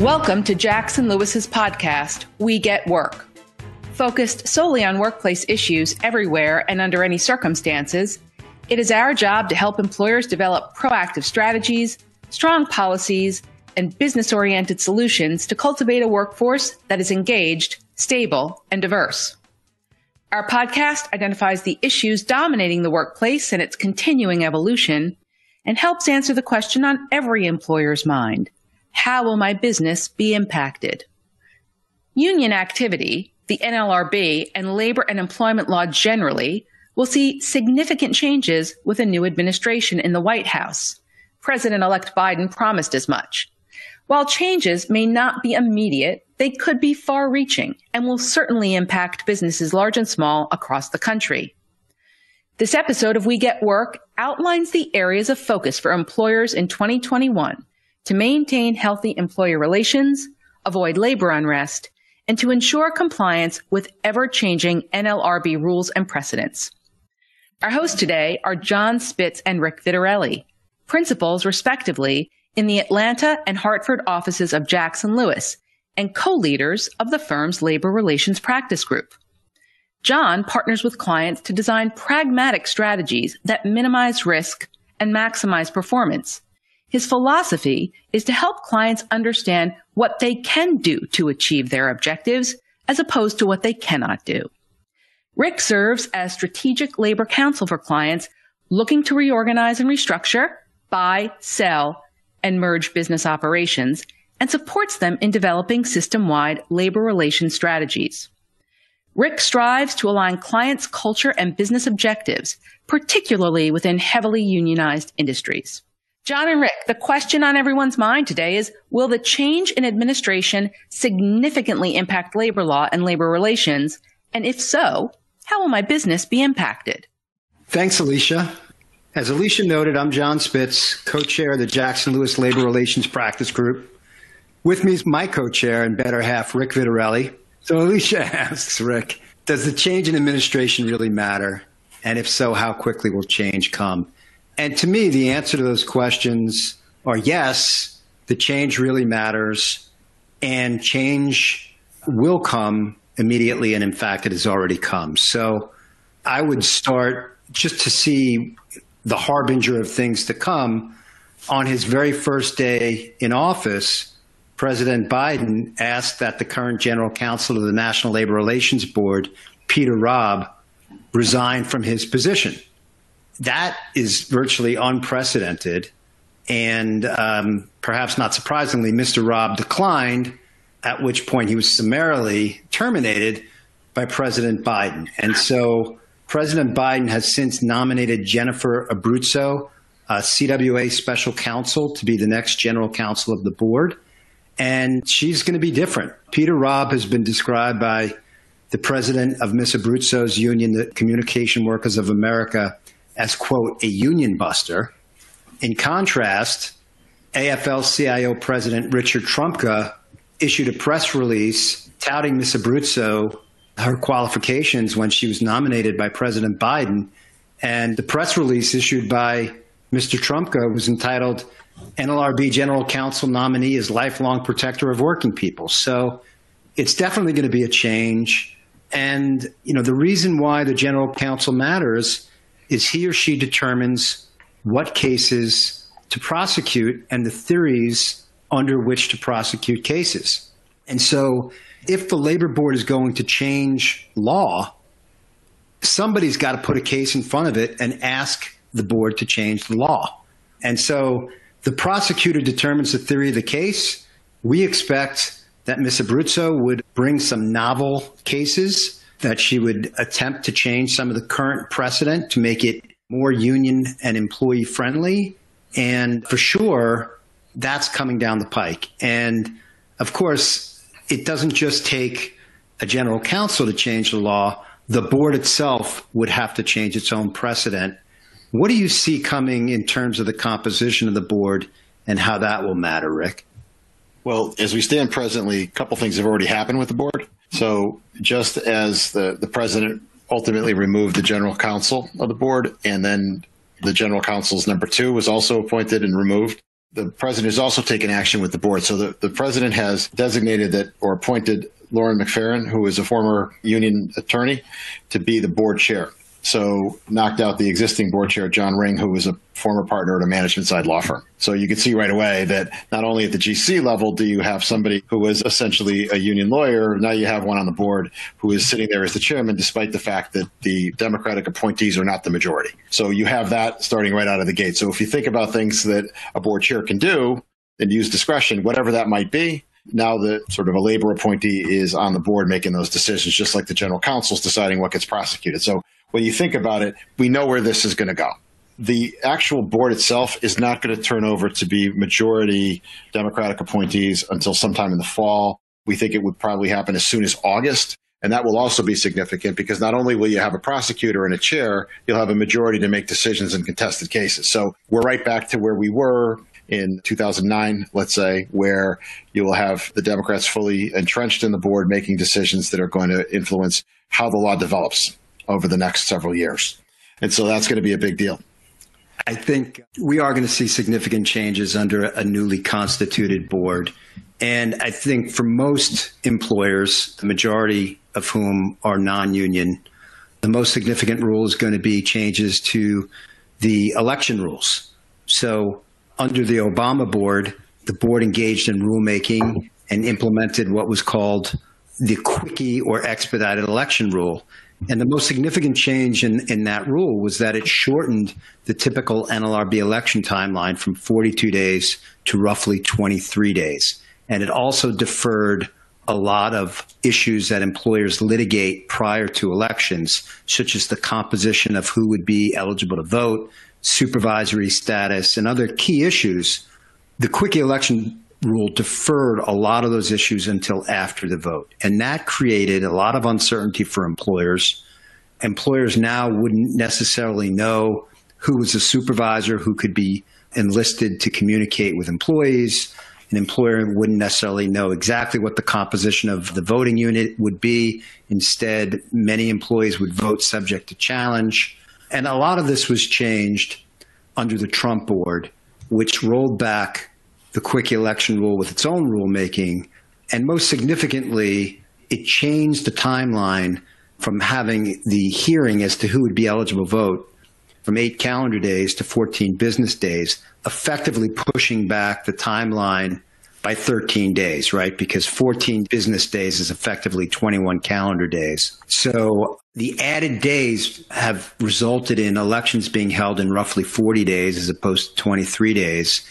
Welcome to Jackson Lewis's podcast, We Get Work. Focused solely on workplace issues everywhere and under any circumstances, it is our job to help employers develop proactive strategies, strong policies, and business-oriented solutions to cultivate a workforce that is engaged, stable, and diverse. Our podcast identifies the issues dominating the workplace and its continuing evolution, and helps answer the question on every employer's mind: how will my business be impacted? Union activity, the NLRB, and labor and employment law generally will see significant changes with a new administration in the White House. President-elect Biden promised as much. While changes may not be immediate, they could be far-reaching and will certainly impact businesses large and small across the country. This episode of We Get Work outlines the areas of focus for employers in 2021 to maintain healthy employer relations, avoid labor unrest, and to ensure compliance with ever-changing NLRB rules and precedents. Our hosts today are John Spitz and Rick Vitarelli, principals, respectively, in the Atlanta and Hartford offices of Jackson Lewis, and co-leaders of the firm's labor relations practice group. John partners with clients to design pragmatic strategies that minimize risk and maximize performance. His philosophy is to help clients understand what they can do to achieve their objectives as opposed to what they cannot do. Rick serves as strategic labor counsel for clients looking to reorganize and restructure, buy, sell, and merge business operations, and supports them in developing system-wide labor relations strategies. Rick strives to align clients' culture and business objectives, particularly within heavily unionized industries. John and Rick, the question on everyone's mind today is, will the change in administration significantly impact labor law and labor relations? And if so, how will my business be impacted? Thanks, Alicia. As Alicia noted, I'm John Spitz, co-chair of the Jackson Lewis Labor Relations Practice Group. With me is my co-chair and better half, Rick Vitarelli. So Alicia asks, Rick, does the change in administration really matter? And if so, how quickly will change come? And to me, the answer to those questions are yes, the change really matters, and change will come immediately, and in fact, it has already come. So I would start just to see the harbinger of things to come. On his very first day in office, President Biden asked that the current general counsel of the National Labor Relations Board, Peter Robb, resign from his position. That is virtually unprecedented, and perhaps not surprisingly, Mr. Robb declined, at which point he was summarily terminated by President Biden. And so President Biden has since nominated Jennifer Abruzzo, CWA special counsel, to be the next general counsel of the board, and she's going to be different. Peter Robb has been described by the president of Ms. Abruzzo's union, the Communication Workers of America, as, quote, a union buster. In contrast, AFL-CIO President Richard Trumka issued a press release touting Ms. Abruzzo, her qualifications when she was nominated by President Biden. And the press release issued by Mr. Trumka was entitled, NLRB General Counsel Nominee is Lifelong Protector of Working People. So it's definitely going to be a change. And, you know, the reason why the general counsel matters is he or she determines what cases to prosecute and the theories under which to prosecute cases. And so if the labor board is going to change law, somebody's got to put a case in front of it and ask the board to change the law. And so the prosecutor determines the theory of the case. We expect that Ms. Abruzzo would bring some novel cases, that she would attempt to change some of the current precedent to make it more union and employee friendly. And for sure, that's coming down the pike. And of course, it doesn't just take a general counsel to change the law. The board itself would have to change its own precedent. What do you see coming in terms of the composition of the board and how that will matter, Rick? Well, as we stand presently, a couple things have already happened with the board. So just as the president ultimately removed the general counsel of the board, and then the general counsel's number 2 was also appointed and removed, The president has also taken action with the board. So the president has designated that or appointed Lauren McFerrin, who is a former union attorney, to be the board chair. So knocked out the existing board chair, John Ring, who was a former partner at a management side law firm. So you can see right away that not only at the GC level do you have somebody who was essentially a union lawyer, now you have one on the board who is sitting there as the chairman, despite the fact that the Democratic appointees are not the majority. So you have that starting right out of the gate. So if you think about things that a board chair can do and use discretion, whatever that might be, now the sort of a labor appointee is on the board making those decisions, just like the general counsel is deciding what gets prosecuted. So when you think about it, we know where this is going to go. The actual board itself is not going to turn over to be majority Democratic appointees until sometime in the fall. We think it would probably happen as soon as August. And that will also be significant because not only will you have a prosecutor and a chair, you'll have a majority to make decisions in contested cases. So we're right back to where we were in 2009, let's say, where you will have the Democrats fully entrenched in the board making decisions that are going to influence how the law develops over the next several years. And so that's going to be a big deal. I think we are going to see significant changes under a newly constituted board. And I think for most employers, the majority of whom are non-union, the most significant rule is going to be changes to the election rules. So under the Obama board, the board engaged in rulemaking and implemented what was called the quickie or expedited election rule. And the most significant change in that rule was that it shortened the typical NLRB election timeline from 42 days to roughly 23 days. And it also deferred a lot of issues that employers litigate prior to elections, such as the composition of who would be eligible to vote, supervisory status, and other key issues. The quickie election rule deferred a lot of those issues until after the vote. And that created a lot of uncertainty for employers. Employers now wouldn't necessarily know who was a supervisor who could be enlisted to communicate with employees. An employer wouldn't necessarily know exactly what the composition of the voting unit would be. Instead, many employees would vote subject to challenge. And a lot of this was changed under the Trump board, which rolled back the quickie election rule with its own rulemaking. And most significantly, it changed the timeline from having the hearing as to who would be eligible to vote from 8 calendar days to 14 business days, effectively pushing back the timeline by 13 days, right? Because 14 business days is effectively 21 calendar days. So the added days have resulted in elections being held in roughly 40 days as opposed to 23 days.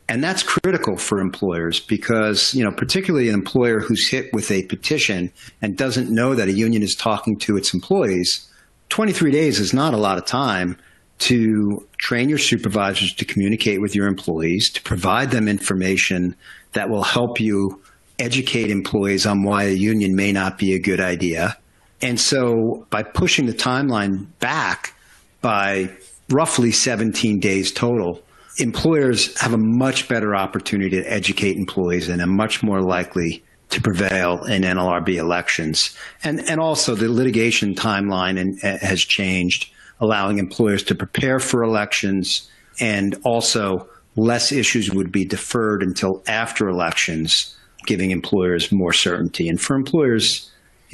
And that's critical for employers because, particularly an employer who's hit with a petition and doesn't know that a union is talking to its employees, 23 days is not a lot of time to train your supervisors to communicate with your employees, to provide them information that will help you educate employees on why a union may not be a good idea. And so by pushing the timeline back by roughly 17 days total, employers have a much better opportunity to educate employees and are much more likely to prevail in NLRB elections. And also the litigation timeline has changed, allowing employers to prepare for elections, and also less issues would be deferred until after elections, giving employers more certainty. And for employers,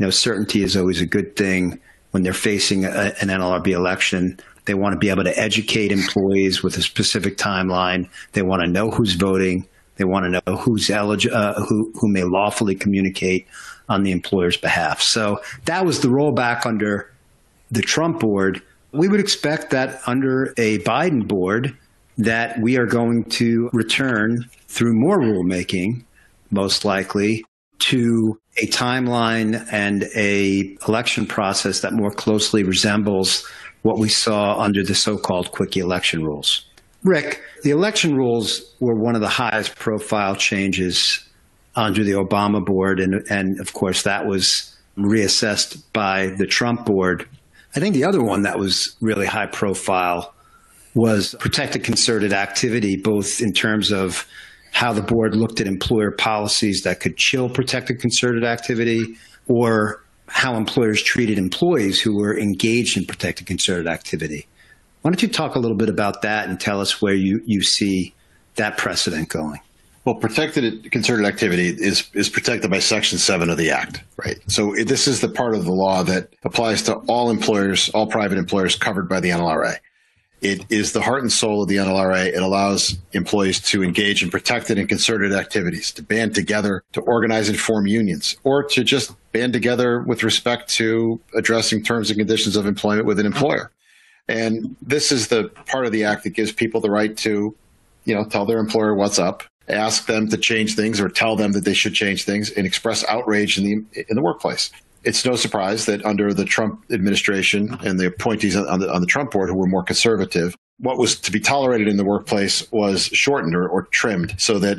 certainty is always a good thing when they're facing an NLRB election. They want to be able to educate employees with a specific timeline. They want to know who's voting. They want to know who's eligible, who may lawfully communicate on the employer's behalf. So that was the rollback under the Trump board. We would expect that under a Biden board that we are going to return through more rulemaking, most likely, to a timeline and a election process that more closely resembles what we saw under the so-called quickie election rules. Rick, the election rules were one of the highest profile changes under the Obama board, and of course that was reassessed by the Trump board. I think the other one that was really high profile was protected concerted activity, both in terms of how the board looked at employer policies that could chill protected concerted activity, or how employers treated employees who were engaged in protected concerted activity. Why don't you talk a little bit about that and tell us where you see that precedent going? Well, protected concerted activity is protected by Section 7 of the Act, right? So this is the part of the law that applies to all employers, all private employers covered by the NLRA. It is the heart and soul of the NLRA. It allows employees to engage in protected and concerted activities, to band together, to organize and form unions, or to just band together with respect to addressing terms and conditions of employment with an employer. And this is the part of the Act that gives people the right to, tell their employer what's up, ask them to change things or tell them that they should change things, and express outrage in the workplace. It's no surprise that under the Trump administration and the appointees on the Trump board who were more conservative, what was to be tolerated in the workplace was shortened or trimmed so that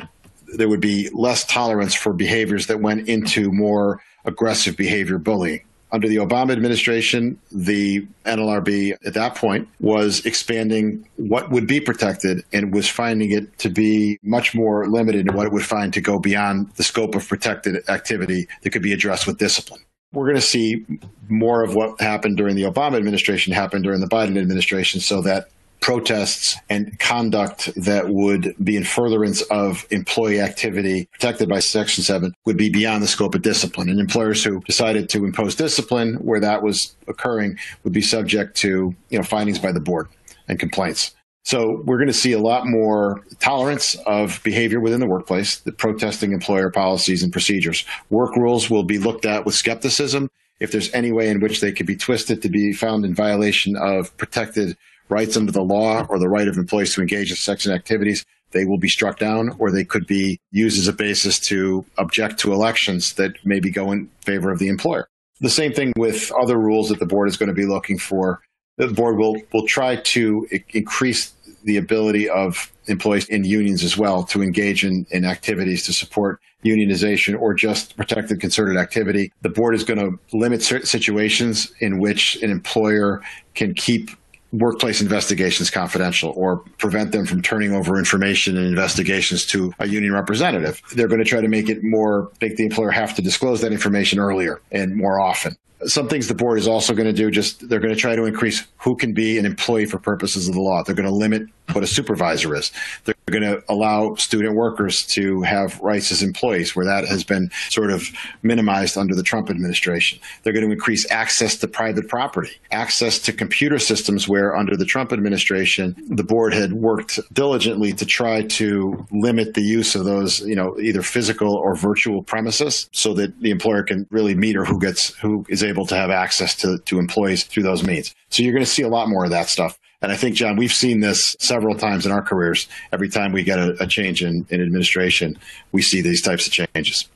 there would be less tolerance for behaviors that went into more aggressive behavior, bullying. Under the Obama administration, the NLRB at that point was expanding what would be protected and was finding it to be much more limited in what it would find to go beyond the scope of protected activity that could be addressed with discipline. We're going to see more of what happened during the Obama administration happen during the Biden administration, so that protests and conduct that would be in furtherance of employee activity protected by Section 7 would be beyond the scope of discipline. And employers who decided to impose discipline where that was occurring would be subject to findings by the board and complaints. So we're going to see a lot more tolerance of behavior within the workplace, the protesting employer policies and procedures. Work rules will be looked at with skepticism. If there's any way in which they could be twisted to be found in violation of protected rights under the law or the right of employees to engage in section activities, they will be struck down, or they could be used as a basis to object to elections that maybe go in favor of the employer. The same thing with other rules that the board is going to be looking for. The board will try to increase the ability of employees in unions as well to engage in activities to support unionization or just protected concerted activity. The board is going to limit certain situations in which an employer can keep workplace investigations confidential or prevent them from turning over information and investigations to a union representative. They're going to try to make the employer have to disclose that information earlier and more often. Some things the board is also going to do, they're going to try to increase who can be an employee for purposes of the law. They're going to limit what a supervisor is. They're going to allow student workers to have rights as employees, where that has been sort of minimized under the Trump administration. They're going to increase access to private property, access to computer systems, where under the Trump administration, the board had worked diligently to try to limit the use of those, either physical or virtual premises, so that the employer can really meter who is able to have access to employees through those means. So you're going to see a lot more of that stuff. And I think, John, we've seen this several times in our careers. Every time we get a change in administration, we see these types of changes.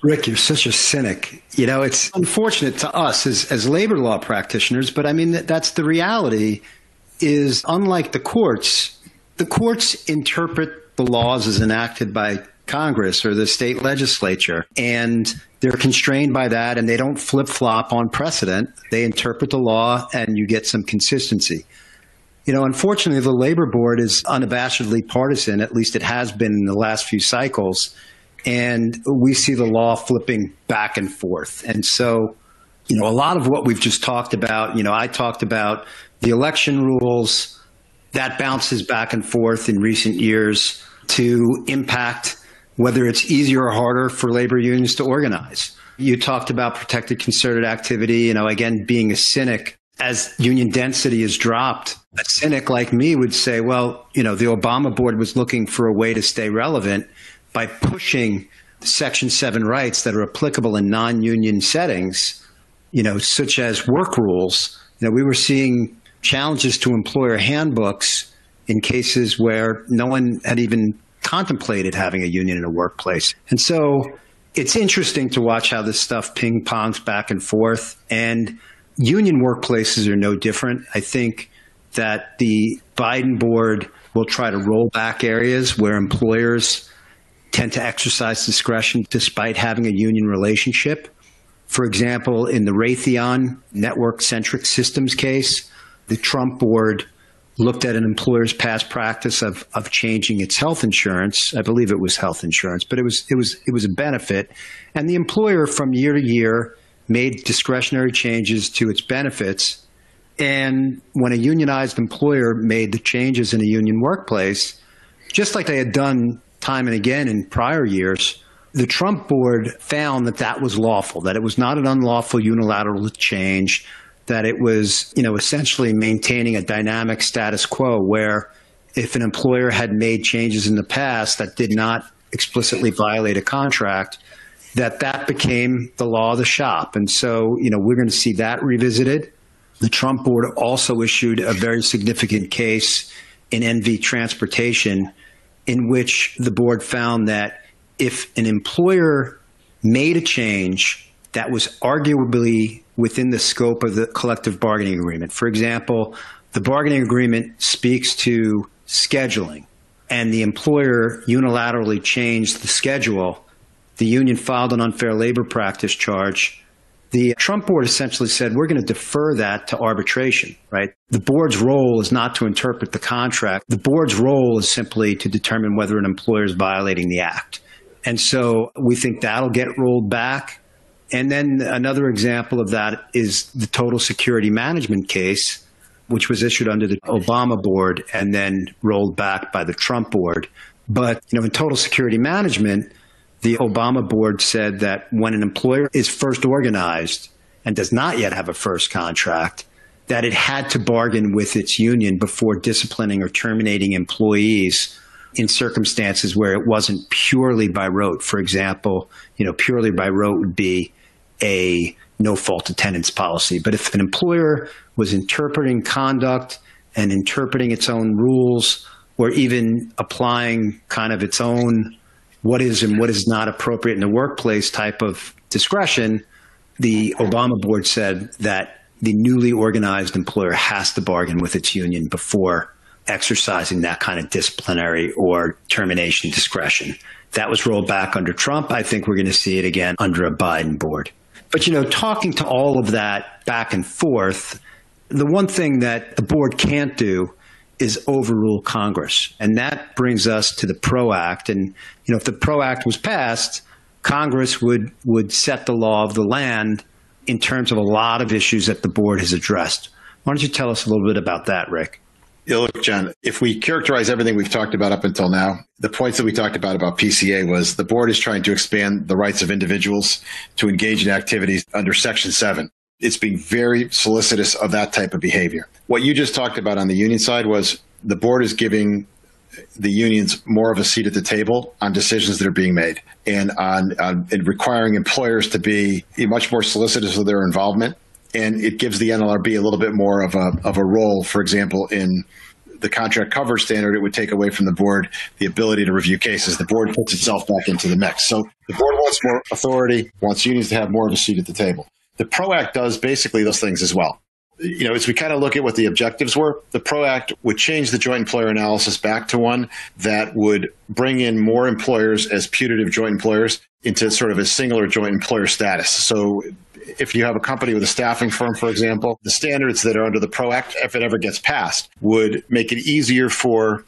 Rick, you're such a cynic. It's unfortunate to us as labor law practitioners, but I mean, that's the reality. Is unlike the courts interpret the laws as enacted by Congress or the state legislature, and they're constrained by that, and they don't flip-flop on precedent. They interpret the law, and you get some consistency. Unfortunately, the labor board is unabashedly partisan, at least it has been in the last few cycles, and we see the law flipping back and forth. And so, a lot of what we've just talked about, I talked about the election rules, that bounces back and forth in recent years to impact whether it's easier or harder for labor unions to organize. You talked about protected concerted activity, again, being a cynic. As union density has dropped, a cynic like me would say, well, the Obama board was looking for a way to stay relevant by pushing Section 7 rights that are applicable in non-union settings, such as work rules. We were seeing challenges to employer handbooks in cases where no one had even contemplated having a union in a workplace. And so it's interesting to watch how this stuff ping-pongs back and forth. And union workplaces are no different. I think that the Biden board will try to roll back areas where employers tend to exercise discretion despite having a union relationship. For example, in the Raytheon network-centric systems case, the Trump board looked at an employer's past practice of changing its health insurance. I believe it was health insurance, but it was a benefit. And the employer from year to year made discretionary changes to its benefits. And when a unionized employer made the changes in a union workplace, just like they had done time and again in prior years, the Trump board found that that was lawful, that it was not an unlawful unilateral change, that it was, essentially maintaining a dynamic status quo where if an employer had made changes in the past that did not explicitly violate a contract, that became the law of the shop. And so, we're going to see that revisited. The Trump board also issued a very significant case in NV Transportation in which the board found that if an employer made a change that was arguably within the scope of the collective bargaining agreement, for example, the bargaining agreement speaks to scheduling, and the employer unilaterally changed the schedule, the union filed an unfair labor practice charge. The Trump board essentially said, we're going to defer that to arbitration, right? The board's role is not to interpret the contract. The board's role is simply to determine whether an employer is violating the act. And so we think that'll get rolled back. And then another example of that is the Total Security Management case, which was issued under the Obama board and then rolled back by the Trump board. But, in Total Security Management, the Obama board said that when an employer is first organized and does not yet have a first contract, that it had to bargain with its union before disciplining or terminating employees in circumstances where it wasn't purely by rote. For example, purely by rote would be a no-fault attendance policy. But if an employer was interpreting conduct and interpreting its own rules, or even applying kind of its own what is and what is not appropriate in the workplace type of discretion, the Obama board said that the newly organized employer has to bargain with its union before exercising that kind of disciplinary or termination discretion. That was rolled back under Trump. I think we're going to see it again under a Biden board. But, talking to all of that back and forth, the one thing that the board can't do is overrule Congress. And that brings us to the PRO Act. And, if the PRO Act was passed, Congress would set the law of the land in terms of a lot of issues that the board has addressed. Why don't you tell us a little bit about that, Rick? Yeah, look, John, if we characterize everything we've talked about up until now, the points that we talked about PCA was the board is trying to expand the rights of individuals to engage in activities under Section 7. It's being very solicitous of that type of behavior. What you just talked about on the union side was the board is giving the unions more of a seat at the table on decisions that are being made and on requiring employers to be much more solicitous of their involvement. And it gives the NLRB a little bit more of a role. For example, in the contract coverage standard, it would take away from the board the ability to review cases. The board puts itself back into the mix. So the board wants more authority, wants unions to have more of a seat at the table. The PRO Act does basically those things as well. As we kind of look at what the objectives were, the PRO Act would change the joint employer analysis back to one that would bring in more employers as putative joint employers into sort of a singular joint employer status. So if you have a company with a staffing firm, for example, the standards that are under the PRO Act, if it ever gets passed, would make it easier for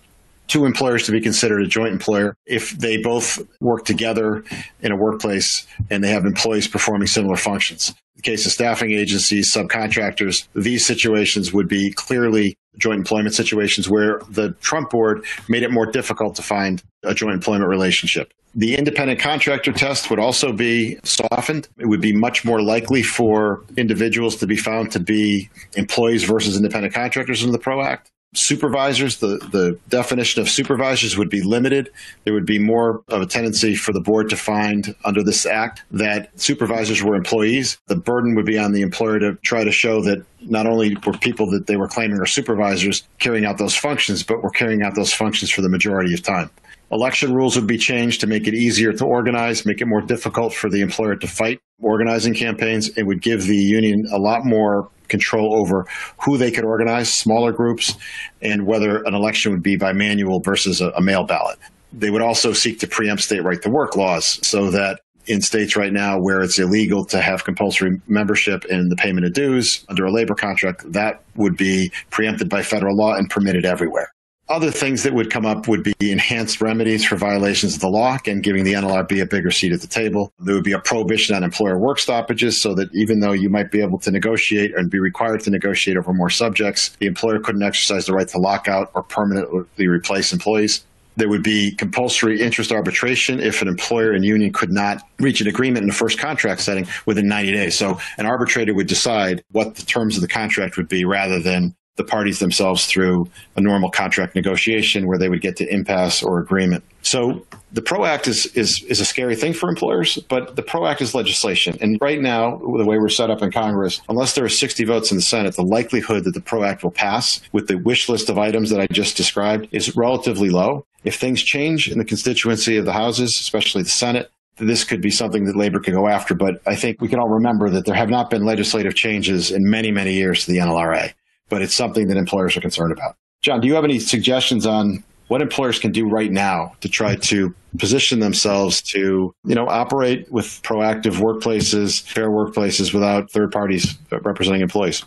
two employers to be considered a joint employer if they both work together in a workplace and they have employees performing similar functions. In the case of staffing agencies, subcontractors, these situations would be clearly joint employment situations where the Trump board made it more difficult to find a joint employment relationship. The independent contractor test would also be softened. It would be much more likely for individuals to be found to be employees versus independent contractors under the PRO Act. Supervisors, the definition of supervisors would be limited. There would be more of a tendency for the board to find under this act that supervisors were employees. The burden would be on the employer to try to show that not only were people that they were claiming are supervisors carrying out those functions, but were carrying out those functions for the majority of time. Election rules would be changed to make it easier to organize, make it more difficult for the employer to fight organizing campaigns. It would give the union a lot more control over who they could organize, smaller groups, and whether an election would be by manual versus a mail ballot. They would also seek to preempt state right to work laws so that in states right now where it's illegal to have compulsory membership and the payment of dues under a labor contract, that would be preempted by federal law and permitted everywhere. Other things that would come up would be enhanced remedies for violations of the law and giving the NLRB a bigger seat at the table. There would be a prohibition on employer work stoppages so that even though you might be able to negotiate and be required to negotiate over more subjects, the employer couldn't exercise the right to lock out or permanently replace employees. There would be compulsory interest arbitration if an employer and union could not reach an agreement in the first contract setting within 90 days. So an arbitrator would decide what the terms of the contract would be rather than the parties themselves through a normal contract negotiation where they would get to impasse or agreement. So the PRO Act is a scary thing for employers, but the PRO Act is legislation. And right now, the way we're set up in Congress, unless there are 60 votes in the Senate, the likelihood that the PRO Act will pass with the wish list of items that I just described is relatively low. If things change in the constituency of the houses, especially the Senate, this could be something that labor could go after. But I think we can all remember that there have not been legislative changes in many, many years to the NLRA. But it's something that employers are concerned about. John, do you have any suggestions on what employers can do right now to try to position themselves to, operate with proactive workplaces, fair workplaces without third parties representing employees?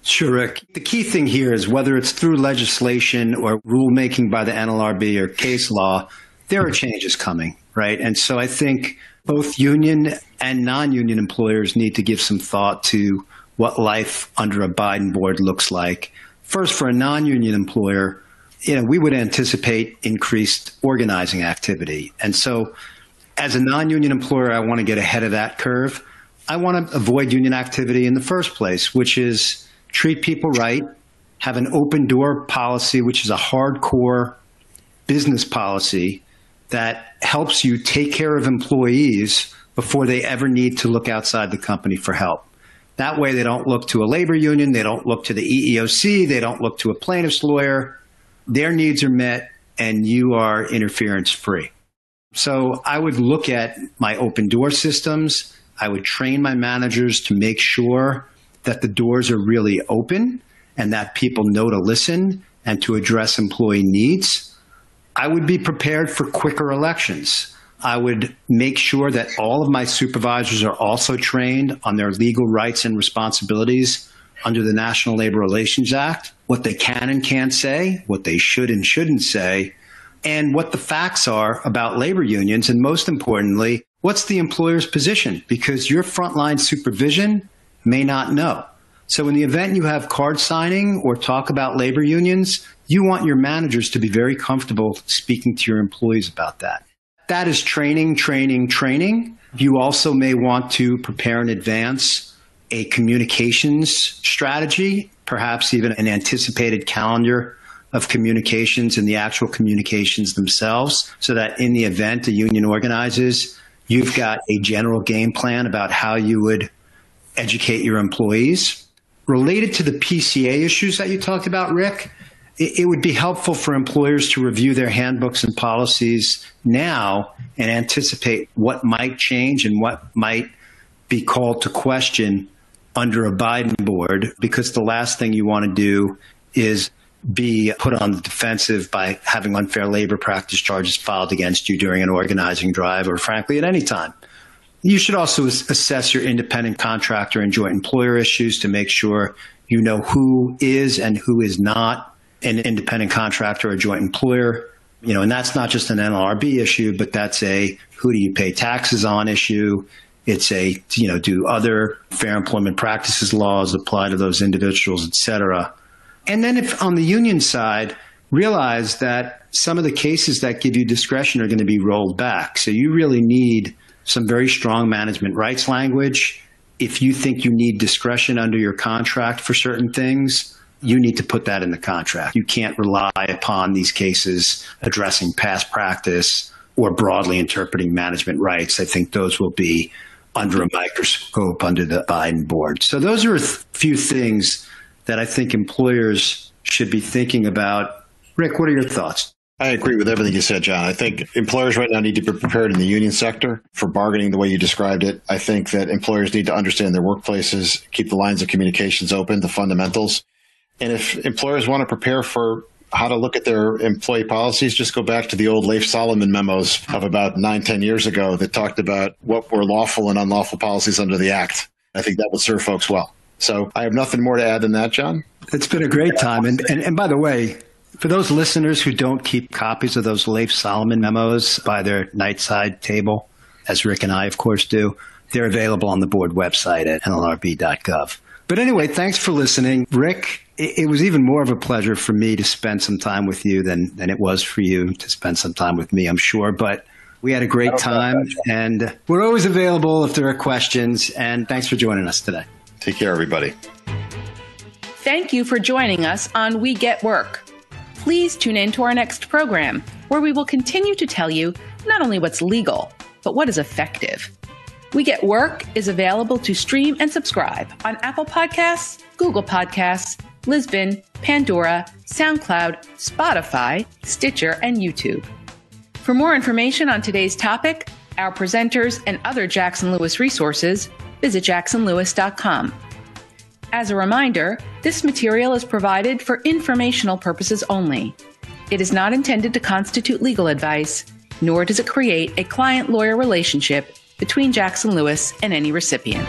Sure, Rick. The key thing here is whether it's through legislation or rulemaking by the NLRB or case law, there are changes coming, right? And so I think both union and non-union employers need to give some thought to what life under a Biden board looks like. First, for a non-union employer, we would anticipate increased organizing activity. And so as a non-union employer, I want to get ahead of that curve. I want to avoid union activity in the first place, which is treat people right, have an open door policy, which is a hardcore business policy that helps you take care of employees before they ever need to look outside the company for help. That way, they don't look to a labor union. They don't look to the EEOC. They don't look to a plaintiff's lawyer. Their needs are met, and you are interference-free. So I would look at my open door systems. I would train my managers to make sure that the doors are really open and that people know to listen and to address employee needs. I would be prepared for quicker elections. I would make sure that all of my supervisors are also trained on their legal rights and responsibilities under the National Labor Relations Act, what they can and can't say, what they should and shouldn't say, and what the facts are about labor unions, and most importantly, what's the employer's position? Because your frontline supervision may not know. So in the event you have card signing or talk about labor unions, you want your managers to be very comfortable speaking to your employees about that. That is training, training, training. You also may want to prepare in advance a communications strategy, perhaps even an anticipated calendar of communications and the actual communications themselves, so that in the event a union organizes, you've got a general game plan about how you would educate your employees. Related to the PCA issues that you talked about, Rick, it would be helpful for employers to review their handbooks and policies now and anticipate what might change and what might be called to question under a Biden board, because the last thing you want to do is be put on the defensive by having unfair labor practice charges filed against you during an organizing drive or, frankly, at any time. You should also assess your independent contractor and joint employer issues to make sure you know who is and who is not an independent contractor or joint employer, and that's not just an NLRB issue, but that's a who do you pay taxes on issue. It's a, do other fair employment practices laws apply to those individuals, et cetera. And then if on the union side, realize that some of the cases that give you discretion are going to be rolled back. So you really need some very strong management rights language. If you think you need discretion under your contract for certain things, you need to put that in the contract. You can't rely upon these cases addressing past practice or broadly interpreting management rights. I think those will be under a microscope under the Biden board. So those are a few things that I think employers should be thinking about. Rick, what are your thoughts? I agree with everything you said, John. I think employers right now need to be prepared in the union sector for bargaining the way you described it. I think that employers need to understand their workplaces, keep the lines of communications open, the fundamentals. And if employers want to prepare for how to look at their employee policies, just go back to the old Leif Solomon memos of about 9-10 years ago that talked about what were lawful and unlawful policies under the Act. I think that would serve folks well. So I have nothing more to add than that, John. It's been a great time. And by the way, for those listeners who don't keep copies of those Leif Solomon memos by their nightside table, as Rick and I, of course, do, they're available on the board website at nlrb.gov. But anyway, thanks for listening. Rick it was even more of a pleasure for me to spend some time with you than it was for you to spend some time with me, I'm sure. But we had a great time, and we're always available if there are questions. And thanks for joining us today. Take care, everybody. Thank you for joining us on We Get Work. Please tune in to our next program, where we will continue to tell you not only what's legal, but what is effective. We Get Work is available to stream and subscribe on Apple Podcasts, Google Podcasts, Lisbon, Pandora, SoundCloud, Spotify, Stitcher, and YouTube. For more information on today's topic, our presenters, and other Jackson Lewis resources, visit jacksonlewis.com. As a reminder, this material is provided for informational purposes only. It is not intended to constitute legal advice, nor does it create a client-lawyer relationship between Jackson Lewis and any recipient.